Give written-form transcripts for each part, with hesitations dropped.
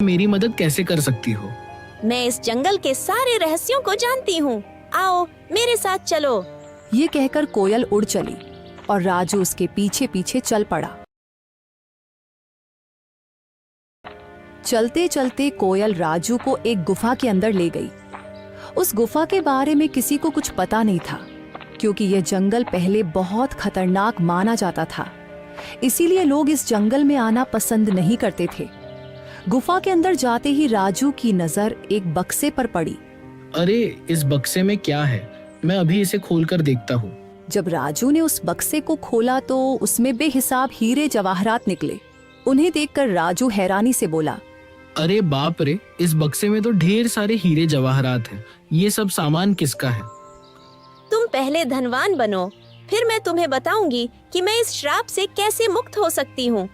मेरी मदद कैसे कर सकती हो? मैं इस जंगल के सारे रहस्यों को जानती हूँ। आओ मेरे साथ चलो। ये कहकर कोयल उड़ चली और राजू उसके पीछे पीछे चल पड़ा। चलते चलते कोयल राजू को एक गुफा के अंदर ले गई। उस गुफा के बारे में किसी को कुछ पता नहीं था, क्योंकि यह जंगल पहले बहुत खतरनाक माना जाता था। इसीलिए लोग इस जंगल में आना पसंद नहीं करते थे। गुफा के अंदर जाते ही राजू की नजर एक बक्से पर पड़ी। अरे, इस बक्से में क्या है? मैं अभी इसे खोलकर देखता हूँ। जब राजू ने उस बक्से को खोला तो उसमें बेहिसाब हीरे जवाहरात निकले। उन्हें देखकर राजू हैरानी से बोला, अरे बाप रे, इस बक्से में तो ढेर सारे हीरे जवाहरात हैं। ये सब सामान किसका है? तुम पहले धनवान बनो, फिर मैं तुम्हें बताऊंगी कि मैं इस श्राप से कैसे मुक्त हो सकती हूँ।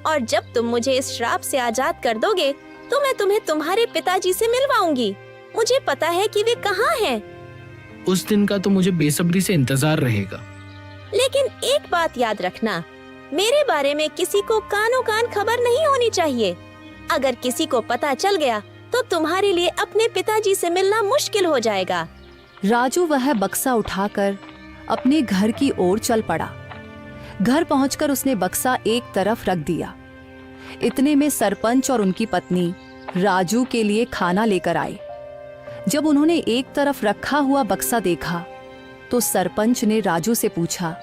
और जब तुम मुझे इस श्राप से आजाद कर दोगे तो मैं तुम्हें तुम्हारे पिताजी से मिलवाऊंगी। मुझे पता है कि वे कहाँ हैं। उस दिन का तो मुझे बेसब्री से इंतजार रहेगा। लेकिन एक बात याद रखना, मेरे बारे में किसी को कानों कान खबर नहीं होनी चाहिए। अगर किसी को पता चल गया तो तुम्हारे लिए अपने पिताजी से मिलना मुश्किल हो जाएगा। राजू वह बक्सा उठाकर अपने घर की ओर चल पड़ा। घर पहुंचकर उसने बक्सा एक तरफ रख दिया। इतने में सरपंच और उनकी पत्नी राजू के लिए खाना लेकर आए। जब उन्होंने एक तरफ रखा हुआ बक्सा देखा तो सरपंच ने राजू से पूछा,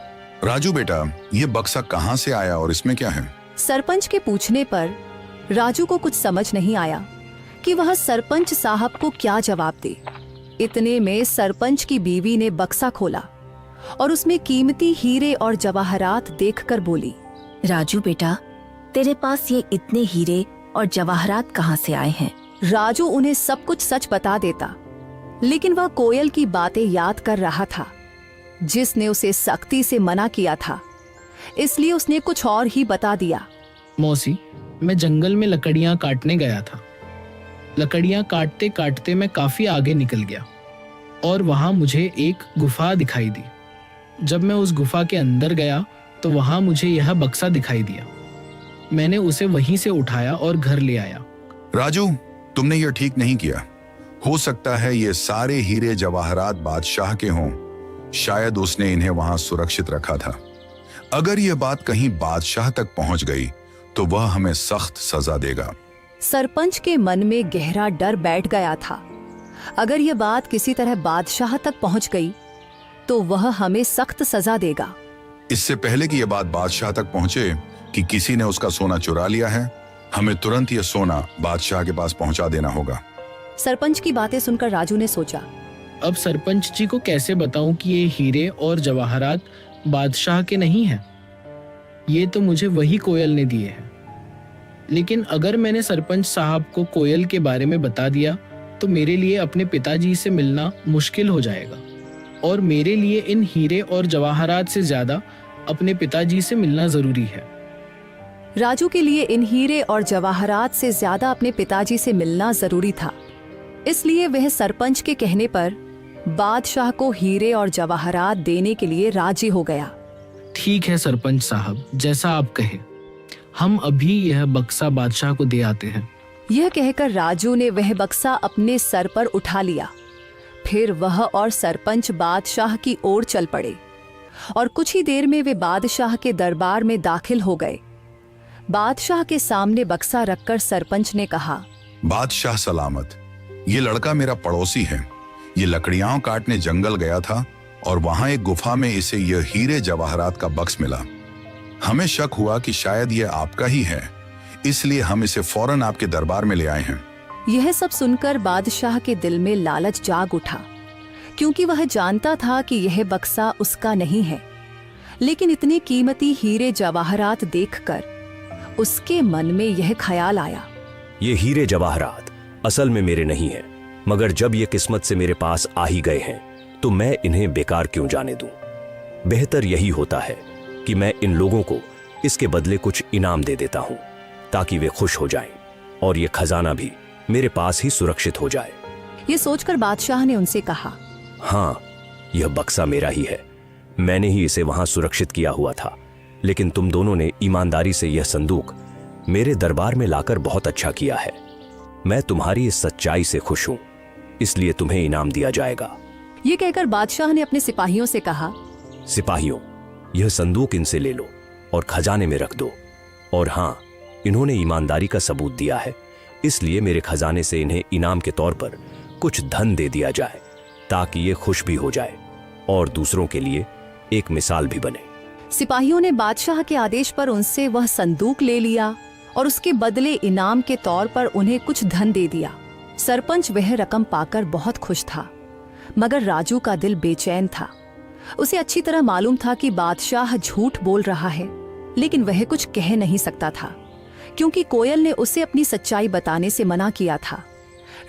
राजू बेटा, ये बक्सा कहाँ से आया और इसमें क्या है? सरपंच के पूछने पर राजू को कुछ समझ नहीं आया कि वह सरपंच साहब को क्या जवाब दे। इतने में सरपंच की बीवी ने बक्सा खोला और उसमें कीमती हीरे और जवाहरात देखकर बोली, राजू बेटा, तेरे पास ये इतने हीरे और जवाहरात कहाँ से आए हैं? राजू उन्हें सब कुछ सच बता देता, लेकिन वह कोयल की बातें याद कर रहा था जिसने उसे सख्ती से मना किया था। इसलिए उसने कुछ और ही बता दिया। मौसी, मैं जंगल में लकड़ियां काटने गया था। लकड़ियां काटते काटते मैं काफी आगे निकल गया और वहां मुझे एक गुफा दिखाई दी। जब मैं उस गुफा के अंदर गया तो वहां मुझे यह बक्सा दिखाई दिया। मैंने उसे वहीं से उठाया और घर ले आया। राजू, तुमने यह ठीक नहीं किया। हो सकता है ये सारे हीरे जवाहरात बादशाह के हों। शायद उसने इन्हें वहां सुरक्षित रखा था। अगर यह बात कहीं बादशाह तक पहुंच गई तो वह हमें सख्त सजा देगा। सरपंच के मन में गहरा डर बैठ गया था। अगर यह बात किसी तरह बादशाह तक पहुंच गई तो वह हमें सख्त सजा देगा। इससे पहले कि यह बात बादशाह तक पहुंचे कि किसी ने उसका सोना चुरा लिया है, हमें तुरंत यह सोना बादशाह के पास पहुंचा देना होगा। सरपंच की बातें सुनकर राजू ने सोचा, अब सरपंच जी को कैसे बताऊं कि ये हीरे और जवाहरात बादशाह के नहीं हैं? ये तो मुझे वही कोयल ने दिए हैं। लेकिन अगर मैंने सरपंच साहब को कोयल के बारे में बता दिया तो मेरे लिए अपने पिताजी से मिलना मुश्किल हो जाएगा और मेरे लिए इन हीरे और जवाहरात से ज्यादा अपने पिताजी से मिलना जरूरी है। राजू के लिए इन हीरे और जवाहरात से ज्यादा अपने पिताजी से मिलना जरूरी था। इसलिए वह सरपंच के कहने पर बादशाह को हीरे और जवाहरात देने के लिए राजी हो गया। ठीक है सरपंच साहब, जैसा आप कहे। हम अभी यह बक्सा बादशाह को दे आते हैं। यह कहकर राजू ने वह बक्सा अपने सर पर उठा लिया। फिर वह और सरपंच बादशाह की ओर चल पड़े और कुछ ही देर में वे बादशाह के दरबार में दाखिल हो गए। बादशाह के सामने बक्सा रखकर सरपंच ने कहा, बादशाह सलामत। ये लड़का मेरा पड़ोसी है। ये लकड़ियां काटने जंगल गया था और वहां एक गुफा में इसे यह हीरे जवाहरात का बक्स मिला। हमें शक हुआ कि शायद ये आपका ही है, इसलिए हम इसे फौरन आपके दरबार में ले आए हैं। यह सब सुनकर बादशाह के दिल में लालच जाग उठा, क्योंकि वह जानता था कि यह बक्सा उसका नहीं है। लेकिन इतने कीमती हीरे जवाहरात देखकर उसके मन में यह ख्याल आया, ये हीरे जवाहरात असल में मेरे नहीं हैं, मगर जब ये किस्मत से मेरे पास आ ही गए हैं तो मैं इन्हें बेकार क्यों जाने दूं। बेहतर यही होता है कि मैं इन लोगों को इसके बदले कुछ इनाम दे देता हूं ताकि वे खुश हो जाएं और ये खजाना भी मेरे पास ही सुरक्षित हो जाए। ये सोचकर बादशाह ने उनसे कहा, हाँ, यह बक्सा मेरा ही है। मैंने ही इसे वहां सुरक्षित किया हुआ था, लेकिन तुम दोनों ने ईमानदारी से यह संदूक मेरे दरबार में लाकर बहुत अच्छा किया है। मैं तुम्हारी इस सच्चाई से खुश हूं, इसलिए तुम्हें इनाम दिया जाएगा। ये कहकर बादशाह ने अपने सिपाहियों से कहा, सिपाहियों, यह संदूक इनसे ले लो और खजाने में रख दो। और हाँ, इन्होंने ईमानदारी का सबूत दिया है, इसलिए मेरे खजाने से इन्हें इनाम के तौर पर कुछ धन दे दिया जाए, ताकि ये खुश भी हो जाए और दूसरों के लिए एक मिसाल भी बने। सिपाहियों ने बादशाह के आदेश पर उनसे वह संदूक ले लिया और उसके बदले इनाम के तौर पर उन्हें कुछ धन दे दिया। सरपंच वह रकम पाकर बहुत खुश था, मगर राजू का दिल बेचैन था। उसे अच्छी तरह मालूम था कि बादशाह झूठ बोल रहा है, लेकिन वह कुछ कह नहीं सकता था, क्योंकि कोयल ने उसे अपनी सच्चाई बताने से मना किया था।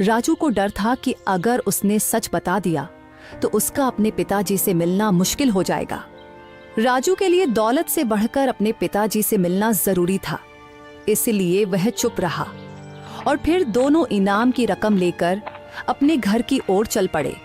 राजू को डर था कि अगर उसने सच बता दिया तो उसका अपने पिताजी से मिलना मुश्किल हो जाएगा। राजू के लिए दौलत से बढ़कर अपने पिताजी से मिलना जरूरी था, इसलिए वह चुप रहा और फिर दोनों इनाम की रकम लेकर अपने घर की ओर चल पड़े।